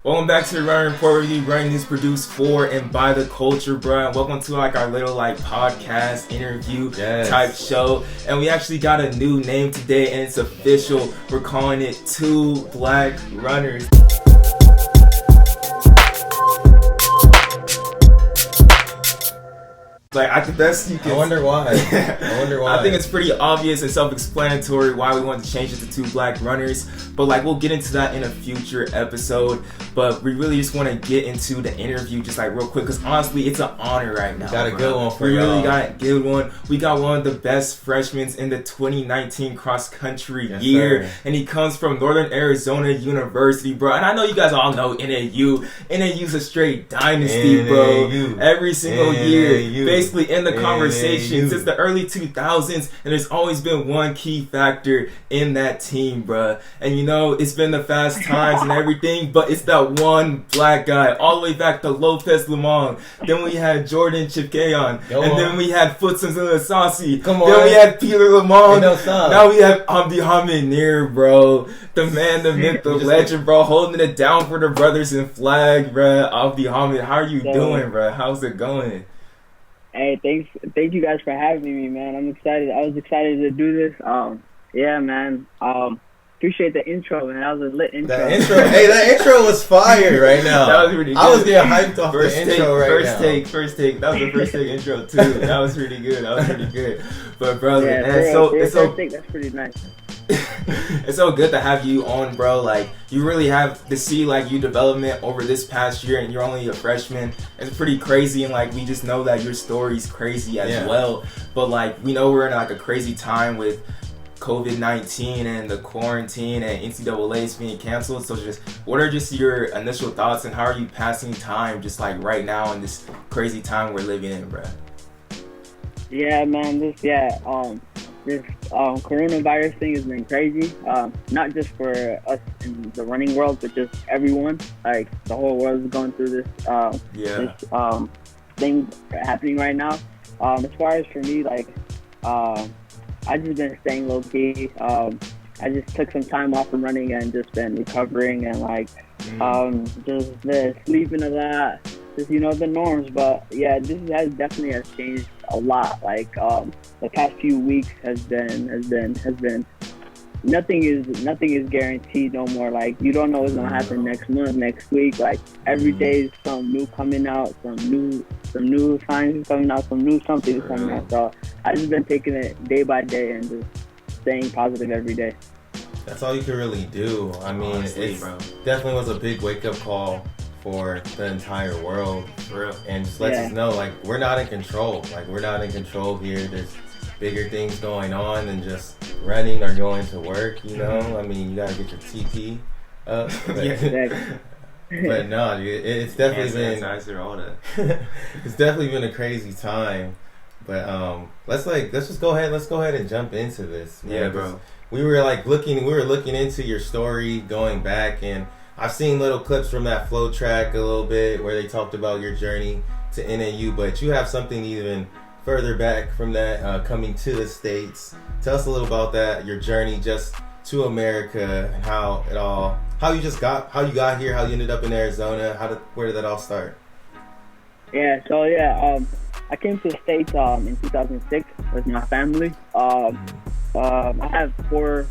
Welcome back to the Running Report Review. Running is produced for and by the culture, bro. Welcome to our little podcast interview type show. And we actually got a new name today, and it's official. We're calling it Two Black Runners. I wonder why. I think it's pretty obvious and self-explanatory why we wanted to change it to Two Black Runners. But we'll get into that in a future episode. But we really just want to get into the interview just real quick, because honestly, it's an honor right now. Got a good one for you. We really got a good one. We got one of the best freshmen in the 2019 cross-country year. Sir. And he comes from Northern Arizona University, bro. And I know you guys all know NAU. NAU's a straight dynasty, bro. Every single year. Basically in the conversation since the early 2000s, and there's always been one key factor in that team, bruh. And it's been the Fast Times and everything, but it's that one black guy all the way back to Lopez Lamong. Then we had Jordan Chipkeon, and then we had Footsums Asasi. Then we had Peter Lamong. Now we have Abdihamid Nur, bro. The man, the myth, the legend, bro, holding it down for the brothers in flag, bruh. Abdihamid, how are you doing, bruh? How's it going? Hey, thank you guys for having me, man. I'm excited. I was excited to do this. Yeah, man. Appreciate the intro, man. That was a lit intro. That intro was fire right now. That was really good. I was getting hyped off the intro right now. First take. That was the first take intro too. That was pretty good. But brother, that's pretty nice. It's so good to have you on, bro. You really have to see your development over this past year, and you're only a freshman. It's pretty crazy, and we just know that your story's crazy as well. But we know we're in a crazy time with COVID-19 and the quarantine and NCAA's being canceled. So what are your initial thoughts, and how are you passing time right now in this crazy time we're living in, bro? Yeah, man. This coronavirus thing has been crazy. Not just for us in the running world, but just everyone. The whole world is going through this thing happening right now. As far as for me, I just been staying low key. I just took some time off from running and just been recovering and just been sleeping a lot. Just the norms. But yeah, this definitely has changed a lot. The past few weeks has been nothing is guaranteed no more. You don't know what's gonna happen next month, next week. Every day is something new coming out, some new signs coming out, some new something coming out. So I just been taking it day by day and just staying positive every day. That's all you can really do. I mean, honestly, it definitely was a big wake up call for the entire world. For real. And just lets us know we're not in control. We're not in control here. There's bigger things going on than just running or going to work, I mean, you gotta get your TP up. But no, it's definitely been all that. It's definitely been a crazy time. But let's just go ahead and jump into this, man. Yeah, bro. We were looking into your story going back, and I've seen little clips from that flow track a little bit where they talked about your journey to NAU, but you have something even further back from that, coming to the States. Tell us a little about that, your journey just to America, and how you got here, how you ended up in Arizona, where did that all start? Yeah, so I came to the States in 2006 with my family. I have four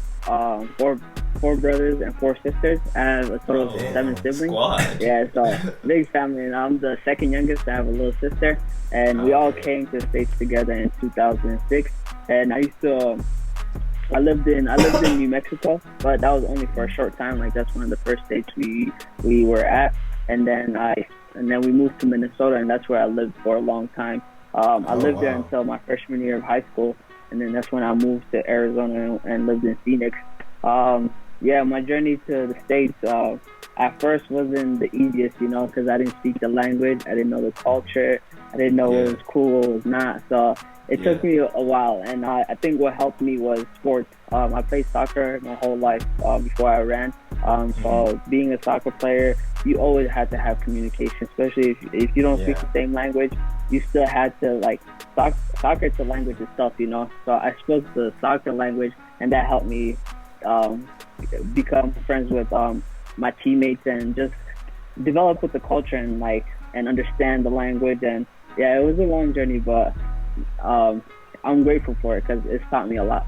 brothers and 4 sisters. I have a total of 7 siblings. Squad. Yeah, so big family, and I'm the second youngest. I have a little sister, and we all came to the States together in 2006. And I lived in New Mexico, but that was only for a short time. That's one of the first states we were at, and then we moved to Minnesota, and that's where I lived for a long time. I lived there until my freshman year of high school, and then that's when I moved to Arizona and lived in Phoenix. My journey to the States at first wasn't the easiest, because I didn't speak the language, I didn't know the culture, I didn't know what was cool, what was not. So it took me a while, and I think what helped me was sports. I played soccer my whole life before I ran. So being a soccer player, you always had to have communication, especially if you don't speak the same language. You still had to soccer is the language itself, So I spoke the soccer language, and that helped me become friends with my teammates and just develop with the culture and understand the language. And yeah, it was a long journey, but I'm grateful for it because it's taught me a lot.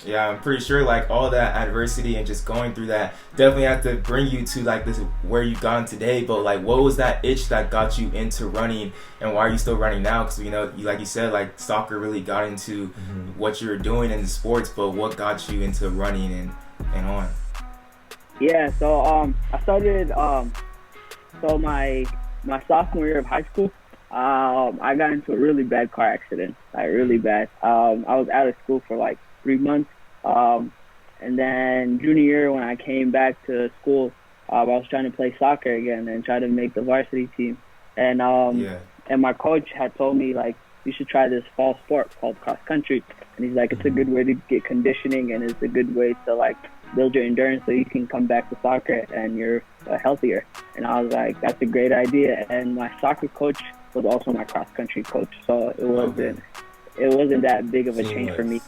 Yeah, I'm pretty sure like all that adversity and just going through that definitely have to bring you to like this where you've gone today. But like, what was that itch that got you into running, and why are you still running now? Because like you said, like soccer really got into what you were doing in the sports, but what got you into running and on? Yeah, so I started so my sophomore year of high school. I got into a really bad car accident, like really bad. I was out of school for like 3 months, and then junior year when I came back to school, I was trying to play soccer again and try to make the varsity team. And and my coach had told me like you should try this fall sport called cross country, and he's like it's a good way to get conditioning and it's a good way to like build your endurance so you can come back to soccer and you're healthier. And I was like, that's a great idea. And my soccer coach was also my cross country coach, so it wasn't that big of a change for me.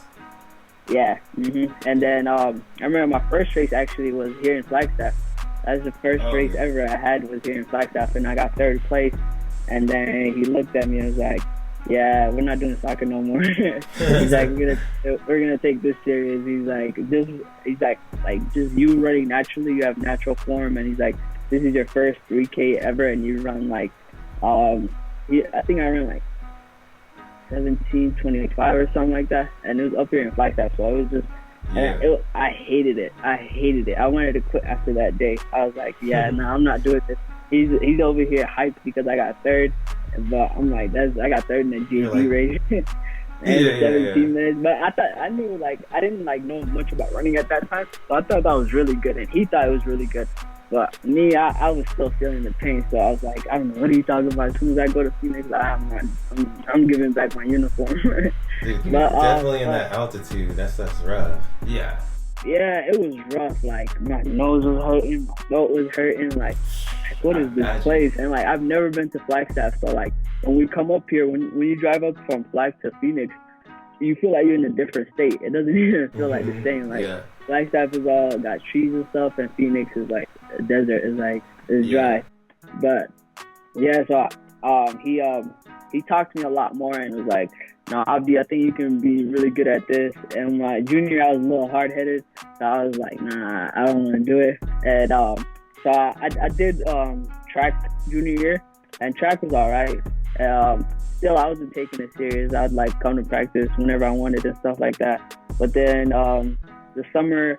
Yeah. And then I remember my first race actually was here in Flagstaff. That was the first race ever I had was here in Flagstaff, and I got third place. And then he looked at me and was like, yeah, we're not doing soccer no more. He's like, we're gonna take this serious. He's like, just you running naturally, you have natural form, and he's like, this is your first 3K ever, and you run like, I think I ran like 17:25 or something like that, and it was up here in Flagstaff, so it was just, I hated it. I wanted to quit after that day. I was like, yeah, no, I'm not doing this. He's over here hyped because I got third, but I'm like, I got third in the GD race. And 17 minutes, but I knew like I didn't like know much about running at that time, so I thought that was really good, and he thought it was really good. But me, I was still feeling the pain, so I was like, I don't know, what are you talking about? As soon as I go to Phoenix, I'm giving back my uniform. Dude, but, definitely in that altitude, that's rough. Yeah. Yeah, it was rough. Like my nose was hurting, my throat was hurting. Like what is this place? And like I've never been to Flagstaff, so like when we come up here, when you drive up from Flag to Phoenix, you feel like you're in a different state. It doesn't even feel like the same. Like Flagstaff is all got trees and stuff, and Phoenix is like a desert. It's dry. But yeah, so he talked to me a lot more and was like, no, Abdi, I think you can be really good at this. And my junior, I was a little hard-headed, so I was like, nah, I don't want to do it. And so I did track junior year, and track was all right. Still, I wasn't taking it serious. I'd like come to practice whenever I wanted and stuff like that. But then the summer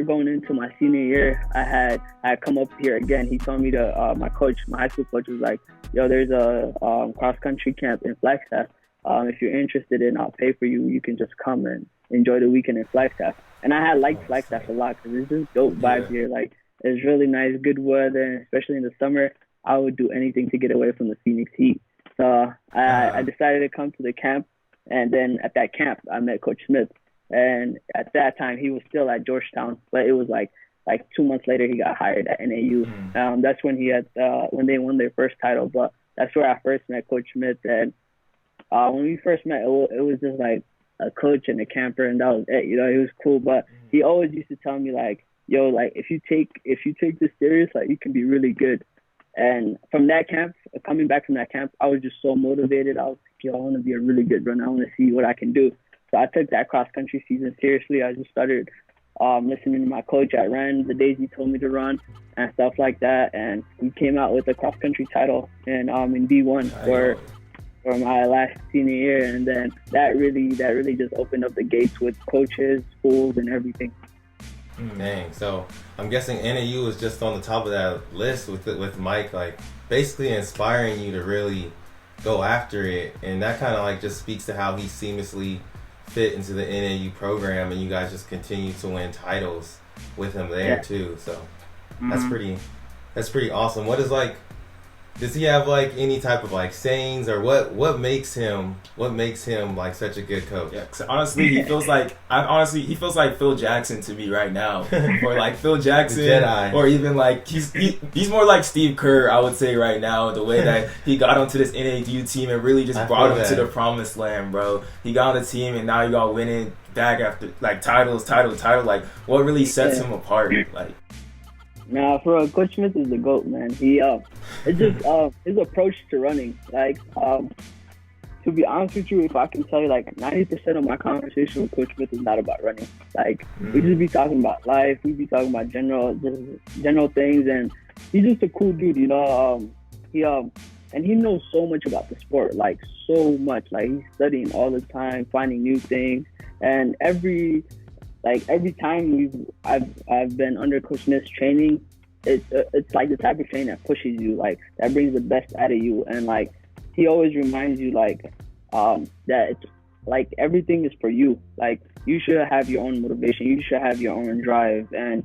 going into my senior year, I had come up here again. He told me to my high school coach was like, yo, there's a cross-country camp in Flagstaff. If you're interested in, I'll pay for you. You can just come and enjoy the weekend in Flagstaff. And I had liked Flagstaff a lot because it's just dope vibes here. Like, it's really nice, good weather, and especially in the summer, I would do anything to get away from the Phoenix heat. So I decided to come to the camp, and then at that camp, I met Coach Smith. And at that time, he was still at Georgetown, but it was like 2 months later, he got hired at NAU. That's when when they won their first title. But that's where I first met Coach Smith. And when we first met, it was just like a coach and a camper, and that was it. It was cool. But he always used to tell me like, yo, like if you take this serious, like you can be really good. And from that camp, coming back from that camp, I was just so motivated. I was like, yo, I want to be a really good runner. I want to see what I can do. So I took that cross-country season seriously. I just started listening to my coach. I ran the days he told me to run and stuff like that. And we came out with a cross-country title in D1 for my last senior year. And then that really just opened up the gates with coaches, schools, and everything. Dang. So I'm guessing NAU was just on the top of that list with Mike, like basically inspiring you to really go after it. And that kind of like just speaks to how he seamlessly fit into the NAU program, and you guys just continue to win titles with him there too. So that's pretty awesome. What is like, does he have like any type of like sayings, or what makes him like such a good coach? Yeah, cause honestly, he feels like Phil Jackson to me right now, or like Phil Jackson, or even like he's more like Steve Kerr, I would say right now. The way that he got onto this NAU team and really just brought him to the promised land, bro. He got on the team and now he got winning back after like title. Like what really sets him apart, like. Nah, for Coach Smith is the GOAT, man. It's just his approach to running. Like, to be honest with you, if I can tell you, like 90% of my conversation with Coach Smith is not about running. Like, we just be talking about life. We be talking about general things, and he's just a cool dude, you know. And he knows so much about the sport, like so much. Like he's studying all the time, finding new things, and every time I've been under Coach Smith's training, it's like the type of training that pushes you, like that brings the best out of you, and like he always reminds you like that it's like everything is for you. Like you should have your own motivation, you should have your own drive, and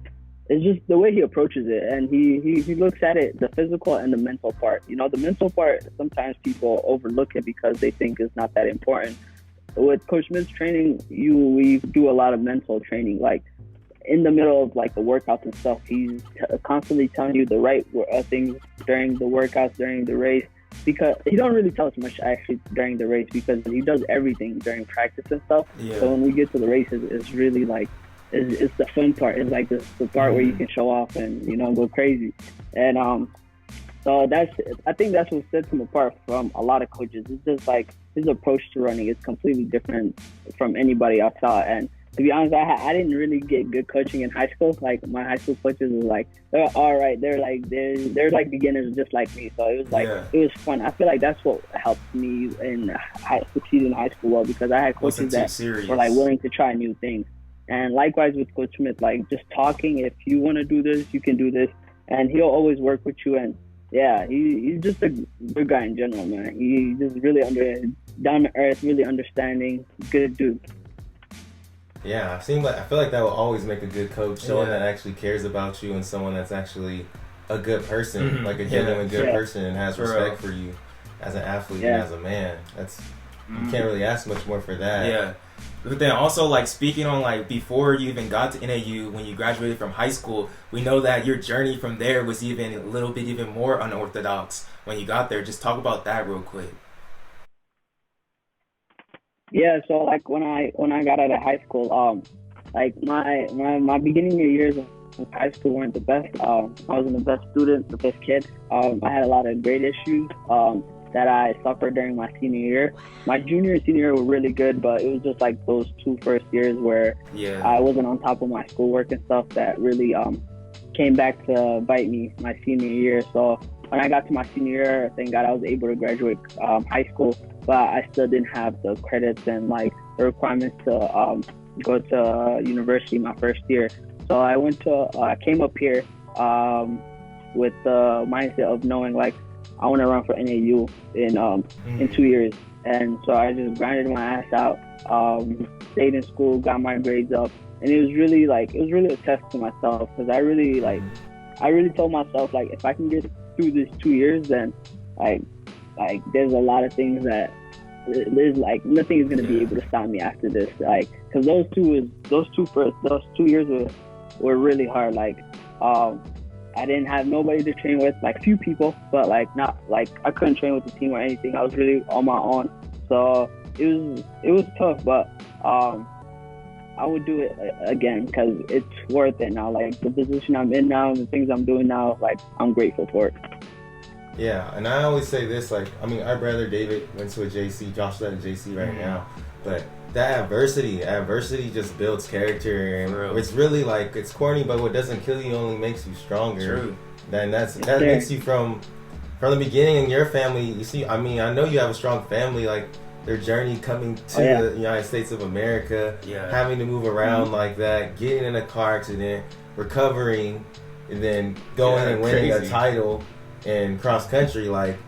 it's just the way he approaches it, and he looks at it, the physical and the mental part. You know, the mental part, sometimes people overlook it because they think it's not that important. With Coach Smith's training, we do a lot of mental training. Like in the middle of like the workouts and stuff, he's constantly telling you the right things during the workouts, during the race, because he don't really tell us much actually during the race because he does everything during practice and stuff. Yeah. So when we get to the races, it's really like, it's the fun part. It's like the part where you can show off and, you know, go crazy. And so I think that's what sets him apart from a lot of coaches. It's just like his approach to running is completely different from anybody I saw. And to be honest, I didn't really get good coaching in high school. Like my high school coaches were like, they're all right. They're like beginners just like me. So it was like, It was fun. I feel like that's what helped me succeed in high school well, because I had coaches that were like willing to try new things. And likewise with Coach Smith, like just talking, if you want to do this, you can do this. And he'll always work with you. And yeah, he's just a good guy in general, man. He's just really down to earth, really understanding, good dude. Yeah, I feel like that will always make a good coach, someone that actually cares about you and someone that's actually a good person, like a genuine good person and has respect for you as an athlete and as a man. You can't really ask much more for that. Yeah. But then also, like, speaking on, like, before you even got to NAU, when you graduated from high school, we know that your journey from there was even a little bit even more unorthodox when you got there. Just talk about that real quick. Yeah, so, like, when I got out of high school, like, my beginning years of high school weren't the best. I wasn't the best student, the best kid. I had a lot of grade issues that I suffered during my senior year. My junior and senior year were really good, but it was just like those 2 first years where I wasn't on top of my schoolwork and stuff that really came back to bite me my senior year. So when I got to my senior year, thank God I was able to graduate high school, but I still didn't have the credits and like the requirements to go to university my first year. So I came up here with the mindset of knowing like I want to run for NAU in 2 years. And so I just grinded my ass out, stayed in school, got my grades up. And it was really a test to myself, because I really told myself, like, if I can get through this 2 years, then like there's a lot of things that there's like nothing is going to be able to stop me after this. Like, because those 2 years were really hard. Like, I didn't have nobody to train with, like few people, but like not like I couldn't train with the team or anything. I was really on my own, so it was tough. But I would do it again because it's worth it now. Like the position I'm in now, the things I'm doing now, like I'm grateful for it. Yeah, and I always say this, like, I mean, our brother David went to a JC, Josh's at a JC right now, but that adversity just builds character, and it's really like, it's corny, but what doesn't kill you only makes you stronger. True. And that makes you from the beginning in your family. You see, I mean, I know you have a strong family, like their journey coming to the United States of America, having to move around like that, getting in a car accident, recovering, and then going and winning a title in cross country, like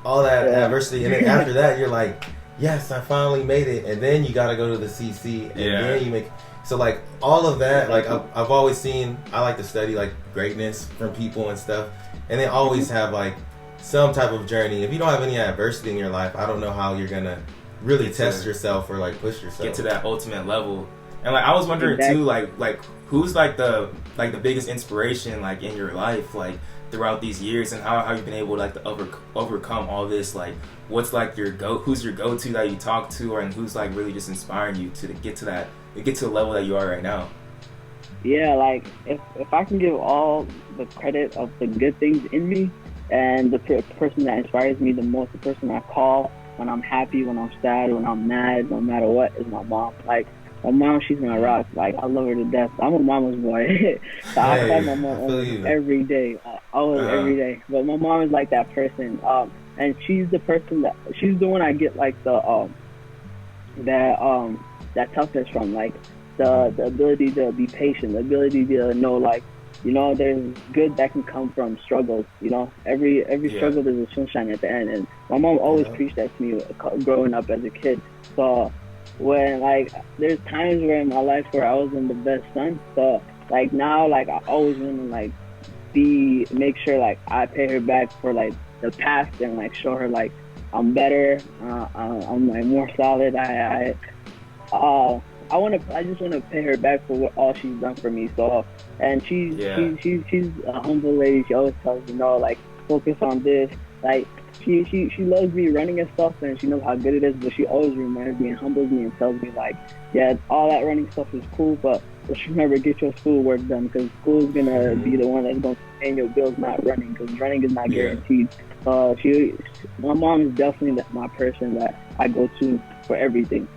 all that adversity, and then after that you're like, yes, I finally made it, and then you got to go to the CC, and then you make. So like all of that, like I've always seen, I like to study like greatness from people and stuff, and they always have like some type of journey. If you don't have any adversity in your life, I don't know how you're gonna really test yourself or like push yourself, get to that ultimate level. And like I was wondering too, like who's like the biggest inspiration like in your life, like throughout these years, and how you've been able to like to overcome all this. Like what's like who's your go-to that you talk to, and who's like really just inspiring you to get to the level that you are right now? Yeah, like if I can give all the credit of the good things in me, and the person that inspires me the most, the person I call when I'm happy, when I'm sad, when I'm mad, no matter what, is my mom. Like my mom, she's my rock. Like I love her to death. I'm a mama's boy. So I call Hey, my mom I feel almost you. every day, always Uh, every day. But my mom is like that person. And she's the person that she's the one I get like that that toughness from, like the ability to be patient, the ability to know, like, there's good that can come from struggles. Every yeah. struggle there's a sunshine at the end, and my mom always Yeah. preached that to me growing up as a kid. So when, like, there's times where in my life where I wasn't the best son, so like now, like I always want to like be make sure like I pay her back for like the past, and like show her like I'm better. I'm like more solid. Uh, I just want to pay her back for all she's done for me. So, and Yeah. she's a humble lady. She always tells me, no, like focus on this. Like she loves me running and stuff, and she knows how good it is. But she always reminds me and humbles me and tells me, like, yeah, all that running stuff is cool, but just remember, get your schoolwork done, because school's gonna be Hmm. the one that's gonna pay your bills, not running, because running is not Yeah. guaranteed. My mom is definitely my person that I go to for everything.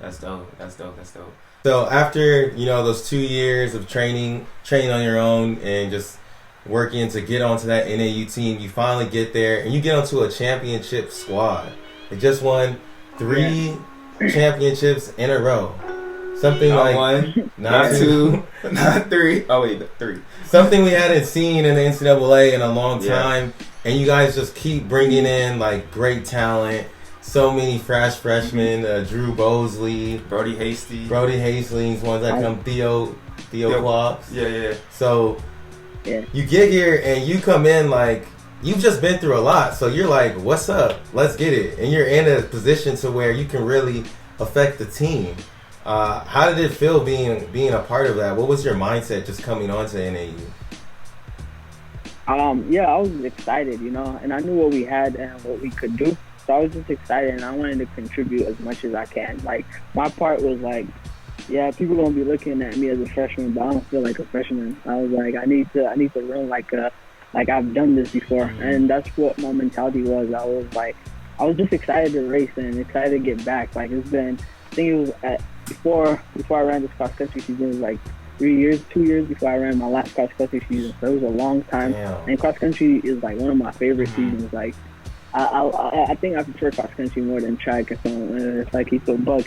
That's dope. That's dope. That's dope. So after those 2 years of training on your own, and just working to get onto that NAU team, you finally get there and you get onto a championship squad. They just won Yeah. 3 championships in a row. Something Not like one, not not two, two, not three. Oh wait, three. something we hadn't seen in the NCAA in a long Yeah. time. And you guys just keep bringing in like great talent. So many freshmen, Drew Bosley, Brody Hasty. Brody Hastings, ones that come, Theo Yo. Clocks. Yeah, yeah. So Yeah. you get here and you come in like you've just been through a lot. So you're like, what's up? Let's get it. And you're in a position to where you can really affect the team. How did it feel being a part of that? What was your mindset just coming on to NAU? Yeah, I was excited, and I knew what we had and what we could do. So I was just excited, and I wanted to contribute as much as I can. Like, my part was like, yeah, people gonna be looking at me as a freshman, but I don't feel like a freshman. I was like, I need to run like I've done this before, and that's what my mentality was. I was just excited to race and excited to get back. Like, it's been, I think it was before I ran this cross country season, it was like 2 years before I ran my last cross country season. So it was a long time. Damn. And cross country is like one of my favorite seasons. Like, I think I prefer cross country more than track or something. It's like he's so bug.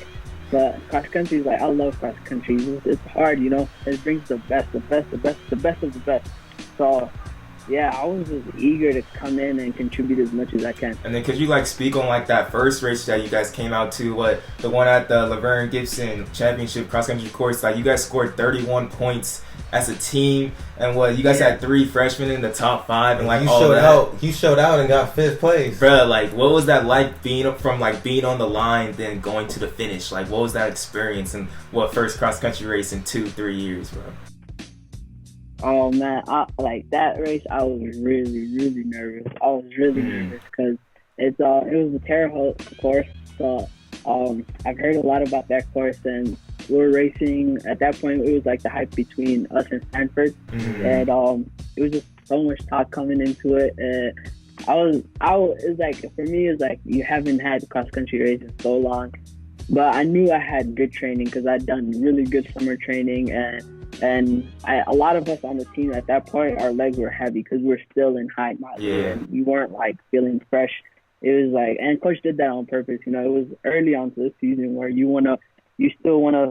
But cross country is like, I love cross country. It's hard, It brings the best of the best. So yeah, I was just eager to come in and contribute as much as I can. And then could you like speak on like that first race that you guys came out to, the one at the Laverne Gibson Championship cross country course? Like you guys scored 31 points as a team, and you guys had 3 freshmen in the top 5, and like you all showed that. out. You showed out and got 5th place. Bruh, like what was that like being on the line then going to the finish? Like what was that experience, and what first cross country race in 2-3 years, bro? Oh man, like that race. I was really, really nervous. I was really nervous because it was a Terre Haute course. So I've heard a lot about that course, and we were racing at that point. It was like the hype between us and Stanford, and it was just so much talk coming into it. And it's like, for me, it's like you haven't had cross country race in so long, but I knew I had good training because I'd done really good summer training, and a lot of us on the team at that point, our legs were heavy because we're still in high miles, and we weren't like feeling fresh. It was like, and coach did that on purpose. It was early on to the season where you don't want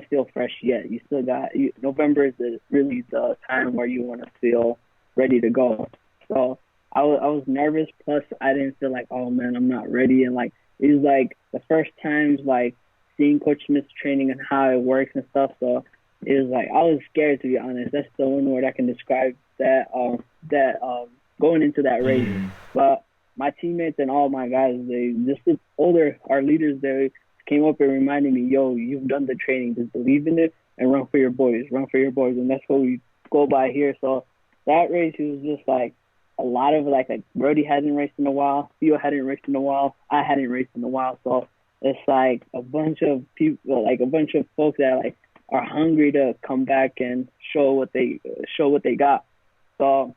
to feel fresh yet. You still got November is really the time where you want to feel ready to go. So I was nervous. Plus, I didn't feel like, oh man, I'm not ready. And like it was like the first times like seeing Coach Smith's training and how it works and stuff. So it was like I was scared, to be honest. That's the one word I can describe that going into that race. But my teammates and all my guys, our leaders, they came up and reminded me, yo, you've done the training, just believe in it and run for your boys, and that's what we go by here. So that race, it was just like a lot of like Brody hadn't raced in a while, Theo hadn't raced in a while, I hadn't raced in a while. So it's like a bunch of people, like a bunch of folks that like are hungry to come back and show what they got. So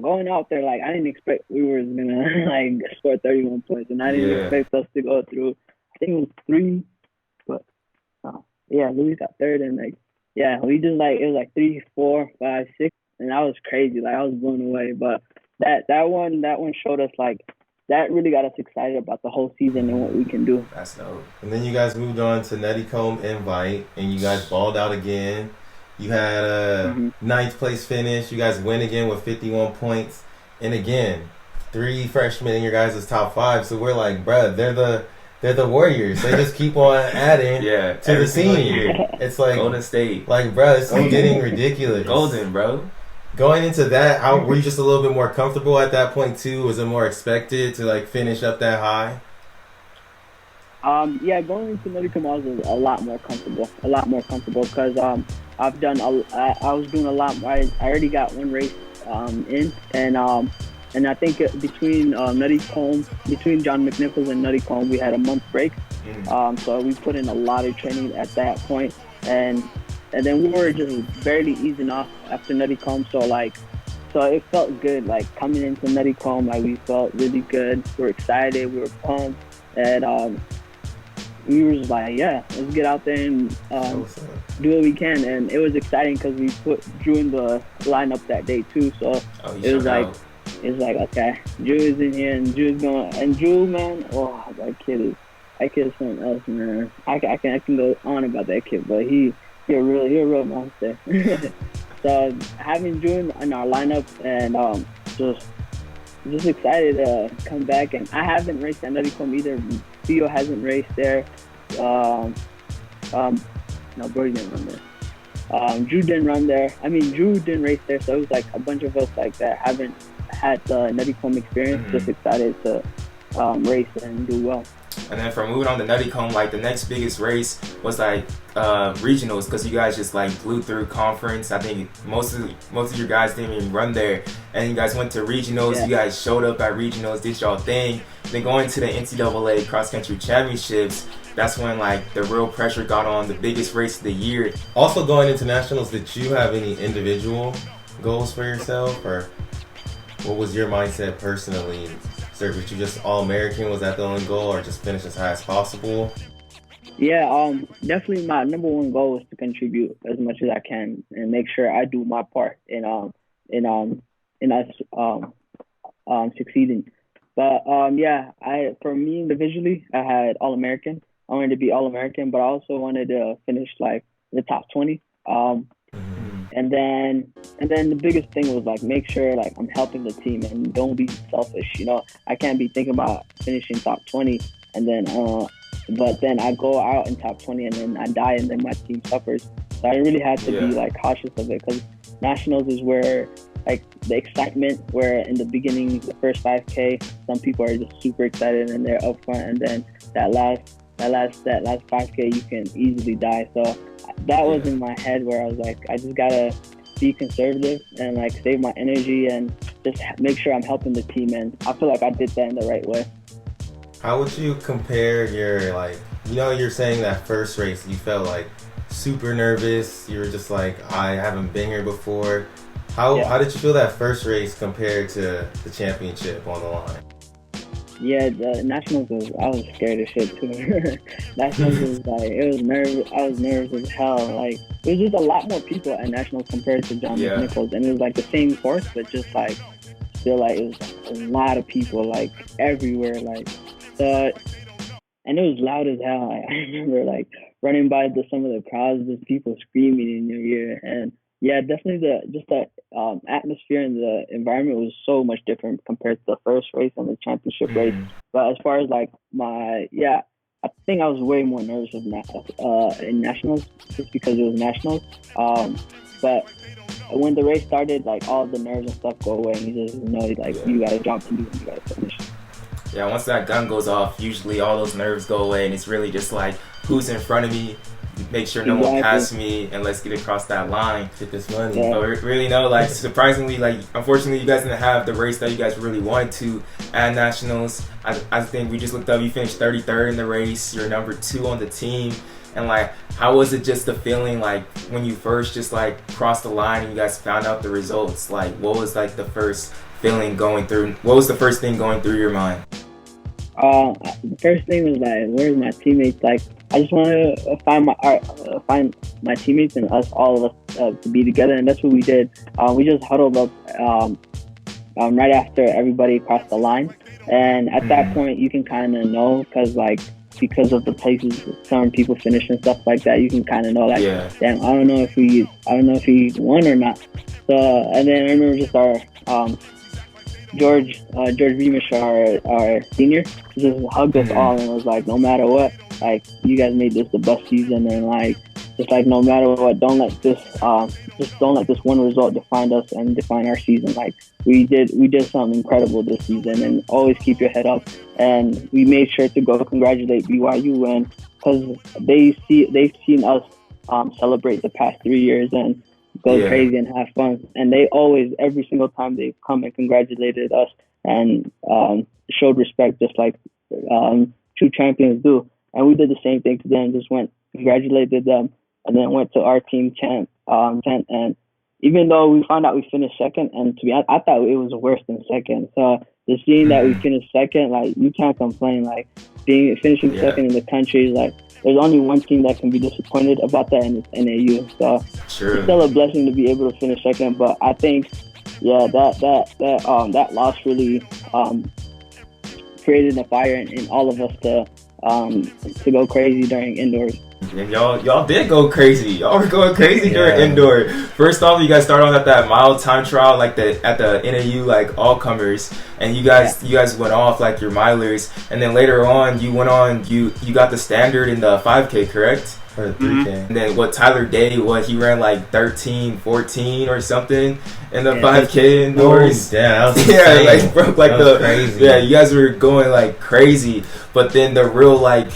going out there, like I didn't expect we were gonna like score 31 points, and I didn't expect us to go through. I think it was 3, but Louis got third, and we just it was 3, 4, 5, 6, and that was crazy. Like I was blown away. But that one showed us that really got us excited about the whole season and what we can do. That's dope. And then you guys moved on to Nuttycombe Invite, and you guys balled out again. You had a 9th place finish. You guys win again with 51 points. And again, 3 freshmen in your guys' top 5. So we're like, bruh, they're the Warriors. They just keep on adding to the team. It's like Golden State. Like, bruh, it's getting ridiculous. Golden, bro. Going into that, how were you just a little bit more comfortable at that point too? Was it more expected to finish up that high? Going into Nuttycombe, I was a lot more comfortable because I was doing a lot. I already got one race in, and I think between Nuttycombe, between John McNichols and Nuttycombe, we had a month break. So we put in a lot of training at that point, and then we were just barely easing off after Nuttycombe. So it felt good. Like coming into Nuttycombe, we felt really good. We were excited. We were pumped, and we were just let's get out there and do what we can. And it was exciting because we put Drew in the lineup that day too. So it was okay, Drew is in here and Drew's going. And Drew, man, that kid is something else, man. I can go on about that kid, but he's a real monster. So having Drew in our lineup and just excited to come back. And I haven't raced at Nuttycombe either. Theo hasn't raced there. No, Brody didn't run there. Drew didn't run there. Drew didn't race there, so it was a bunch of us that haven't had the Nuttycombe experience. Just excited to race and do well. And then from moving on to Nuttycombe, the next biggest race was regionals, because you guys just blew through conference. I think most of your guys didn't even run there, and you guys went to regionals. You guys showed up at regionals, did y'all thing. Then going to the NCAA cross country championships, that's when the real pressure got on, the biggest race of the year. Also going into nationals, did you have any individual goals for yourself, or what was your mindset personally? Sir, were you just All-American? Was that the only goal, or just finish as high as possible? Yeah, definitely my number one goal is to contribute as much as I can and make sure I do my part in us succeeding. But for me individually, I had All-American. I wanted to be All-American, but I also wanted to finish the top 20. And then the biggest thing was make sure I'm helping the team and don't be selfish. I can't be thinking about finishing top 20 and then but then I go out in top 20 and then I die and then my team suffers. So I really had to be cautious of it, because nationals is where the excitement, where in the beginning, the first 5K, some people are just super excited and they're up front, and then that last 5K you can easily die. So that was in my head, where I was I just gotta be conservative and save my energy and just make sure I'm helping the team. And I feel I did that in the right way. How would you compare your you're saying that first race you felt super nervous, you were just I haven't been here before. How did you feel that first race compared to the championship on the line? Yeah, the nationals I was scared as shit too. Nationals was it was nervous. I was nervous as hell. It was just a lot more people at nationals compared to John McNichols, and it was the same course, but just still it was a lot of people everywhere. And it was loud as hell. I remember running by some of the crowds, just people screaming in your ear. And yeah, definitely the atmosphere and the environment was so much different compared to the first race and the championship race. But as far as I think I was way more nervous in nationals, just because it was nationals. But when the race started, all the nerves and stuff go away, and you just know you got a job to do and you got to finish. Yeah, once that gun goes off, usually all those nerves go away, and it's really just who's in front of me, make sure no one passes me, and let's get across that line. Get this money. Yeah. But really, no, surprisingly, unfortunately, you guys didn't have the race that you guys really wanted to at nationals. I think we just looked up, you finished 33rd in the race, you're number 2 on the team. And like, how was it just the feeling like when you first just like crossed the line and you guys found out the results? Like, what was like the first feeling going through? What was the first thing going through your mind? The first thing was like, where's my teammates? Like, I just wanted to find my teammates and us, all of us, to be together, and that's what we did. We just huddled up right after everybody crossed the line, and at that point, you can kind of know because of the places some people finish and stuff like that, you can kind of know like, damn, I don't know if he won or not. So, and then I remember just our George Beamish, our senior, just hugged us all and was like, no matter what, like, you guys made this the best season, and like, just like, no matter what, don't let this one result define us and define our season. Like, we did something incredible this season, and always keep your head up. And we made sure to go congratulate BYU, and because they've seen us celebrate the past 3 years and go crazy and have fun. And they always, every single time, they've come and congratulated us and showed respect, just like true champions do. And we did the same thing to them, just went, congratulated them, and then went to our team tent. And even though we found out we finished second, and to be honest, I thought it was worse than second. So just seeing that we finished second, like, you can't complain. Like, finishing second in the country, like, there's only one team that can be disappointed about that, and it's NAU. So it's still a blessing to be able to finish second. But I think, that loss really created a fire in all of us to go crazy during indoors. And y'all did go crazy. Y'all were going crazy during indoor. First off, you guys started off at that mile time trial, like at the NAU like all comers, and you guys went off like your milers, and then later on you got the standard in the 5K, correct? For the 3K. And then Tyler Day, he ran like 13-14 or something in the 5K indoors. Like broke like crazy. You guys were going like crazy. But then the real like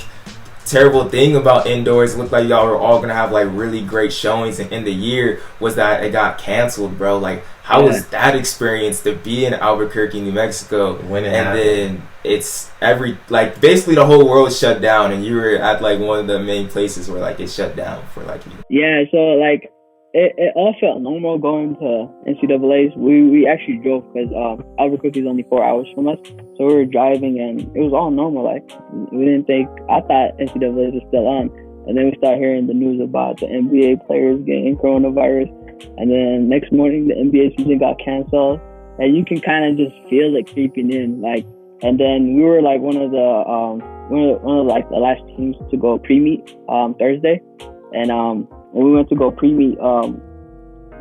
terrible thing about indoors, looked like y'all were all gonna have like really great showings, and in the year was that it got canceled, bro. Like, how was that experience to be in Albuquerque, New Mexico, then it's basically the whole world shut down, and you were at like one of the main places where like it shut down for like you? So like it all felt normal going to NCAA's. We actually drove because Albuquerque is only 4 hours from us, so we were driving and it was all normal. Like, we didn't think, I thought NCAA was still on, and then we started hearing the news about the NBA players getting coronavirus, and then next morning the NBA season got canceled, and you can kind of just feel it creeping in. Like, and then we were like one of like the last teams to go pre-meet Thursday, and when we went to go pre-meet,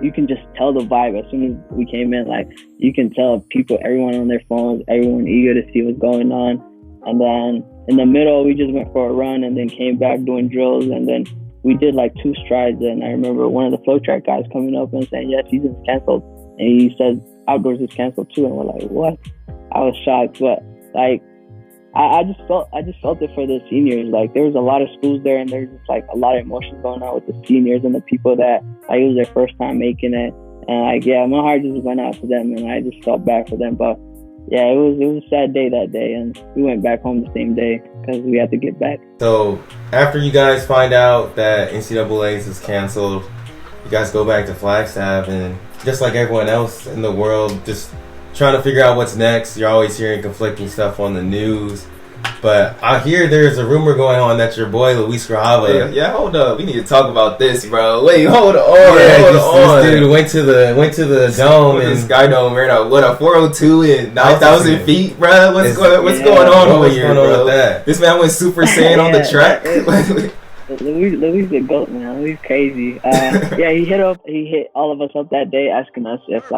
you can just tell the vibe as soon as we came in. Like, you can tell everyone on their phones, everyone eager to see what's going on. And then in the middle, we just went for a run and then came back doing drills. And then we did like 2 strides. And I remember one of the flow track guys coming up and saying, yeah, season's canceled. And he said outdoors is canceled too. And we're like, what? I was shocked. But like, I just felt it for the seniors. Like, there was a lot of schools there, and there's just like a lot of emotions going on with the seniors and the people that like it was their first time making it. And like, my heart just went out to them, and I just felt bad for them. But it was a sad day that day, and we went back home the same day because we had to get back. So after you guys find out that NCAA's is canceled, you guys go back to Flagstaff, and just like everyone else in the world, just trying to figure out what's next. You're always hearing conflicting stuff on the news, but I hear there's a rumor going on that your boy Luis Grajava. Yeah, hold up. We need to talk about this, bro. Wait, hold on. This dude went to the dome, and the Sky Dome ran out a 402 and 9,000 feet, bro. What's going on over here, bro? With that? This man went Super Saiyan on the track. Louis the GOAT, man. Louis crazy. He hit all of us up that day asking us if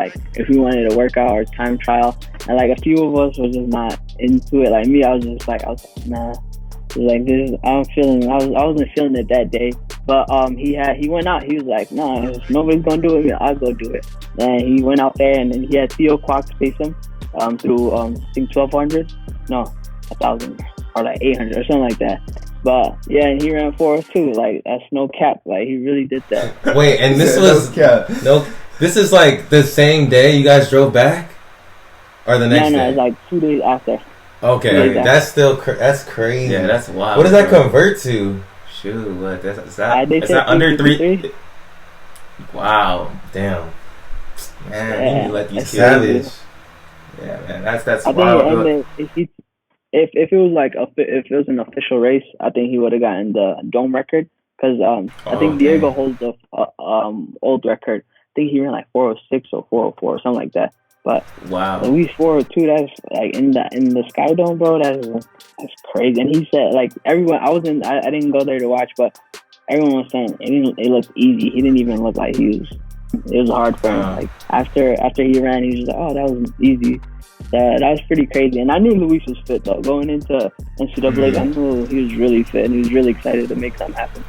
we wanted to work out or time trial, and like a few of us was just not into it. Like me, I was like, nah. Like, this, I wasn't feeling it that day. But he went out. He was like, nah, if nobody's gonna do it, I'll go do it. And he went out there, and then he had Theo Quack face him through I think 1,200, no, 1,000 or like 800 or something like that. But and he ran 402. Like, that's no cap. Like, he really did that. Wait, and this was this is like the same day you guys drove back, or the next day? No, it's like 2 days after. Okay, that's crazy. Yeah, that's wild. What does that convert to? Shoot, what? Is They that said under 3? 3? Wow. Damn. Man, you need to let these kids. Savage. Yeah, man, that's I wild. think if it was like if it was an official race, I think he would have gotten the dome record because I think Diego holds the old record. I think he ran like 406 or 404 or something like that. But wow, at least 402. That's like in the Sky Dome, bro. That's crazy. And he said like everyone. I didn't go there to watch, but everyone was saying it looked easy. He didn't even look like he was. It was hard for him. Like after he ran, he was like, "Oh, that was easy." That was pretty crazy. And I knew Luis was fit though. Going into NCAA, I knew he was really fit and he was really excited to make something happen.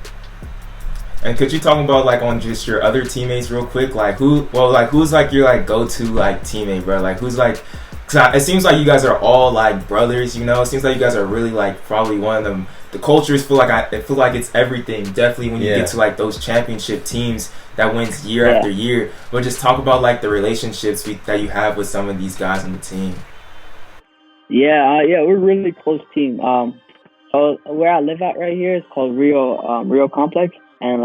And could you talk about like on just your other teammates real quick? Like who's like your like go-to like teammate, bro? Like who's like? Cause it seems like you guys are all like brothers. You know, it seems like you guys are really like probably one of them. The cultures feel like it's everything. Definitely when you get to like those championship teams that wins year after year. But just talk about like the relationships that you have with some of these guys on the team. Yeah, we're a really close team. So where I live at right here is called Rio Complex, and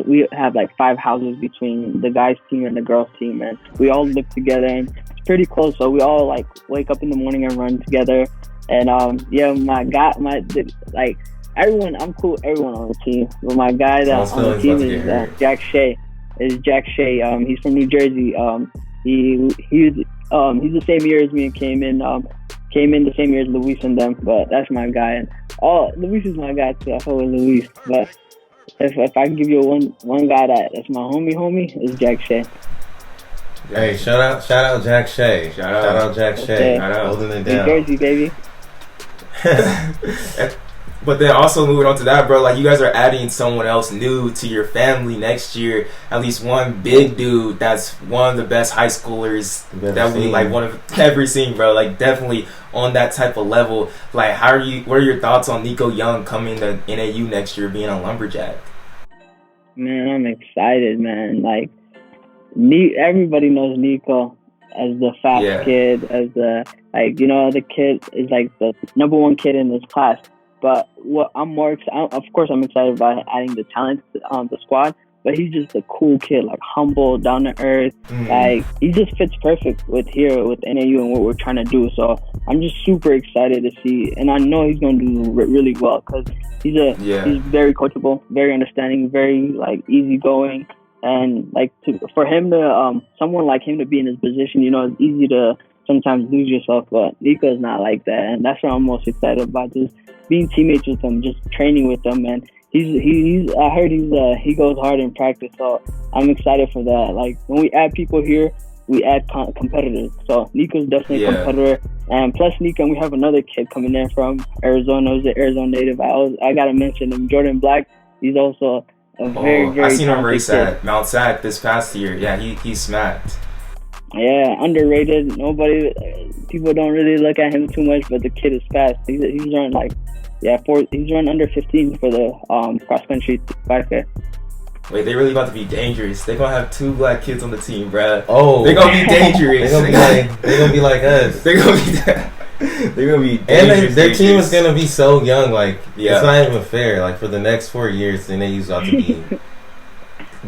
we have like 5 houses between the guys team and the girls team, and we all live together, and it's pretty close. So we all like wake up in the morning and run together. And everyone, I'm cool with everyone on the team. But my guy that on the team is Jack Shea. He's from New Jersey. He's the same year as me and came in the same year as Luis and them. But that's my guy. And Luis is my guy too. I fuck with Luis. But if I can give you one guy that's my homie is Jack Shea. Hey, shout out Jack Shea. Shout out Jack Shea. Holding it down. New Jersey, baby. But then also moving on to that, bro, like you guys are adding someone else new to your family next year. At least one big dude that's one of the best high schoolers that we like one of ever seen, bro. Like definitely on that type of level. Like what are your thoughts on Nico Young coming to NAU next year being a lumberjack? Man, I'm excited, man. Like everybody knows Nico as the fast kid, as the the kid is like the number 1 kid in his class. But what I'm more excited, of course, I'm excited about adding the talent on the squad. But he's just a cool kid, like humble, down to earth. Like he just fits perfect with NAU and what we're trying to do. So I'm just super excited to see, and I know he's going to do really well because he's very coachable, very understanding, very like easygoing. And like for him to someone like him to be in his position, it's easy to sometimes lose yourself, but Nico's not like that, and that's what I'm most excited about, just being teammates with him, just training with him. And I heard he goes hard in practice, so I'm excited for that. Like when we add people here, we add competitors, so Nico's definitely a competitor. And plus Nico, and we have another kid coming in from Arizona, who's an Arizona native. I gotta mention him, Jordan Black. He's also a very I seen him race kid. at Mount Sac this past year. Yeah, he smacked. Yeah, underrated. People don't really look at him too much, but the kid is fast. He's run he's run under 15 for the cross country 5K. Wait, they really about to be dangerous. They gonna have 2 black kids on the team, bruh. Oh, they gonna be dangerous. They gonna be like us. They're gonna be dangerous. And their team is gonna be so young. Like it's not even fair. Like for the next 4 years, then NAU's about to be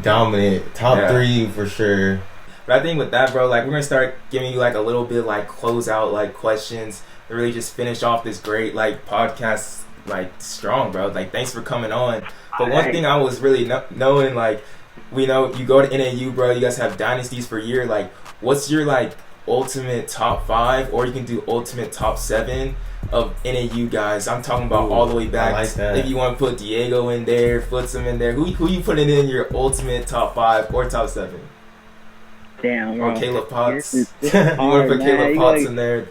dominant, top 3 for sure. But I think with that, bro, like we're gonna start giving you like a little bit like close out like questions to really just finish off this great like podcast like strong, bro. Like thanks for coming on. But one thing I was really knowing, like we know you go to NAU, bro. You guys have dynasties for a year. Like what's your like ultimate top 5, or you can do ultimate top 7 of NAU guys? I'm talking about all the way back. I like that. If you want to put Diego in there, put some in there. Who you putting in your ultimate top 5 or top 7? Damn, bro. Or Caleb Potts. This You want to put Caleb Potts in there?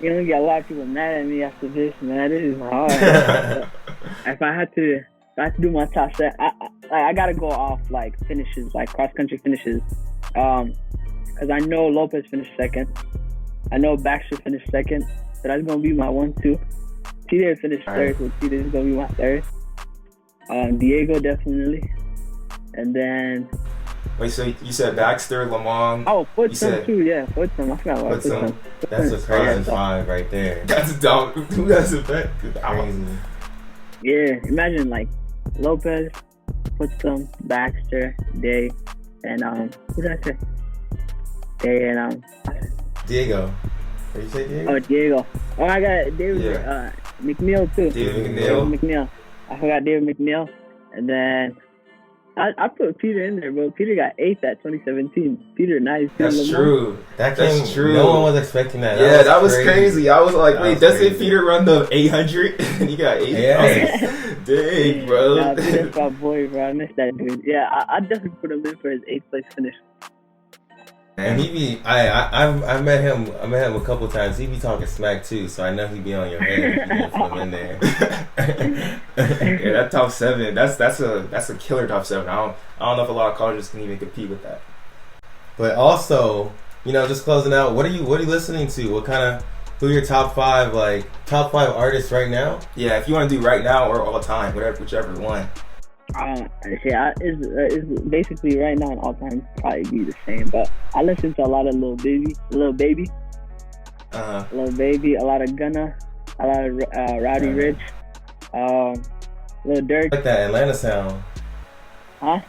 You're gonna get a lot of people mad at me after this, man. This is hard. If I had to do my top 7, I gotta go off like finishes, like cross country finishes. Because I know Lopez finished 2nd. I know Baxter finished 2nd. So that's gonna be my 1-2. Peter finished 3rd, so Peter's gonna be my 3rd. Diego definitely, and then. Wait, so you said Baxter, Lamont. Oh, Footsum too, yeah. Footsum. I forgot about Footsum. That's a crazy 5 right there. That's dumb. Who has a bet? Crazy. Yeah, imagine like Lopez, Putsum, Baxter, Day, and who did I say? Day and Diego. What you say, Diego? Oh, Diego. Oh, I got David McNeil too. David McNeil. I forgot David McNeil, and then I put Peter in there, bro. Peter got 8th at 2017. Peter, nice. That's true. That's true. No one was expecting that. Yeah, that was crazy. I was like, wait, doesn't Peter run the 800? And he got 8. Yeah. Dang, bro. Nah, Peter's my boy, bro. I miss that dude. Yeah, I definitely put him in for his 8th place finish. And he be, I met him a couple times. He be talking smack too, so I know he be on your head if you put him in there. Yeah, that top 7, that's a killer top 7. I don't know if a lot of colleges can even compete with that. But also, just closing out, what are you listening to? Who are your top 5 artists right now? Yeah, if you want to do right now or all time, whichever one. It's basically right now and all time probably be the same, but I listen to a lot of Lil Baby, a lot of Gunna, a lot of Rowdy Rich, Lil Durk. Like that Atlanta sound? Huh?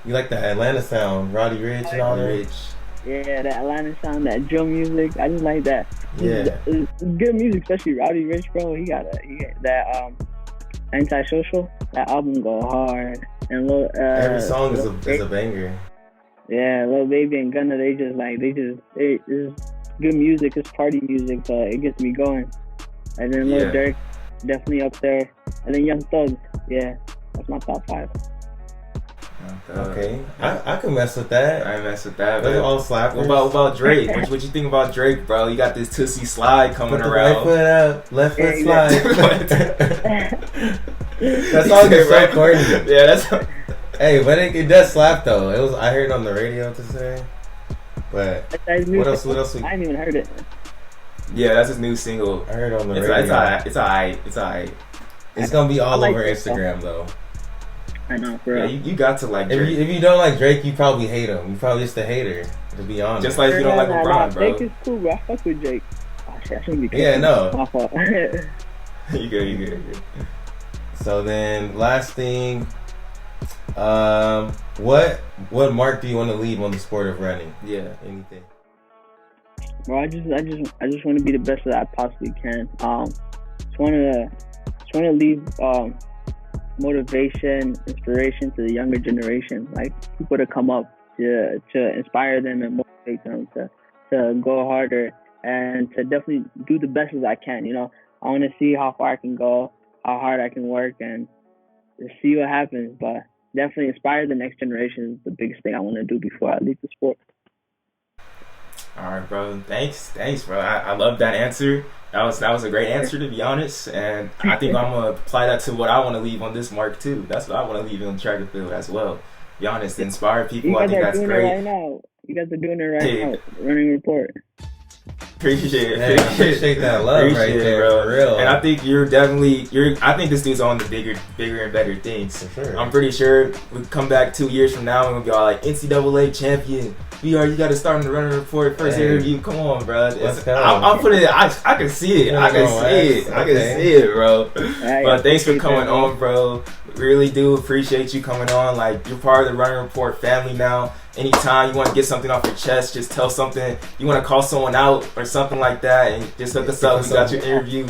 You like that Atlanta sound, Roddy Rich and all that? Yeah, that Atlanta sound, that drill music. I just like that. Yeah, it's good music, especially Rowdy Rich, bro. He got that Antisocial. That album go hard, and every song is a banger. Yeah, Lil Baby and Gunna, it's good music. It's party music, but it gets me going. And then Lil Durk, definitely up there. And then Young Thug, yeah, that's my top 5. Okay, I can mess with that. I mess with that. Those are all slappers. What about Drake? What you think about Drake, bro? You got this Tootsie Slide coming around. Right foot up, left foot slide. That song is so corny. Yeah, that's. Hey, but it does slap though. I heard it on the radio to say. But what else? I ain't even heard it. Yeah, that's his new single. I heard it on the radio. It's alright. It's gonna be all over Instagram though. I know, bro. Yeah, you got to like Drake. If you don't like Drake, you probably hate him. You probably just a hater, to be honest. Just like if you don't like LeBron, bro. Drake is cool, bro. I fuck with Drake. Oh, shit, I shouldn't be yeah, no. My fault. You good. So then, last thing, what mark do you want to leave on the sport of running? Yeah, anything. Bro, I just want to be the best that I possibly can. Just want to leave motivation, inspiration to the younger generation, like people to come up to inspire them and motivate them to go harder and to definitely do the best as I can. I want to see how far I can go, how hard I can work, and see what happens. But definitely inspire the next generation is the biggest thing I want to do before I leave the sport. All right, bro. Thanks, bro. I love that answer. That was a great answer, to be honest, and I think I'm gonna apply that to what I want to leave on this mark too. That's what I want to leave on track and field as well. Be honest, inspire people. I think that's great. You guys are doing it right now. Running report. Appreciate it. Hey, appreciate that love right there, bro. For real. And I think I think this dude's on the bigger and better things. For sure. I'm pretty sure we come back 2 years from now and we'll be all like NCAA champion. You got to start on the running report first interview. Come on, bro. I'll put it. I can see it. I can see it, bro. But thanks for coming on, bro. Really do appreciate you coming on. Like, you're part of the running report family now. Anytime you want to get something off your chest, just tell something. You want to call someone out or something like that, and just hook us up. We got your interview.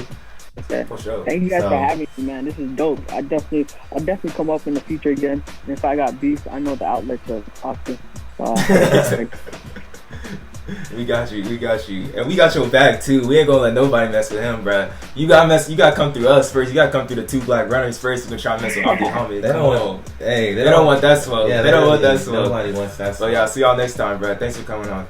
Okay. For sure. Thank you guys for having me, man. This is dope. I'll definitely come up in the future again. And if I got beef, I know the outlets are awesome. We got you, and we got your back too. We ain't gonna let nobody mess with him, bro. You gotta come through us first. You gotta come through the 2 black runners first. You can try to mess with Abdihamid. They don't want that smoke. Yeah, they don't want that smoke. Nobody wants that smoke. So yeah, see y'all next time, bro. Thanks for coming on.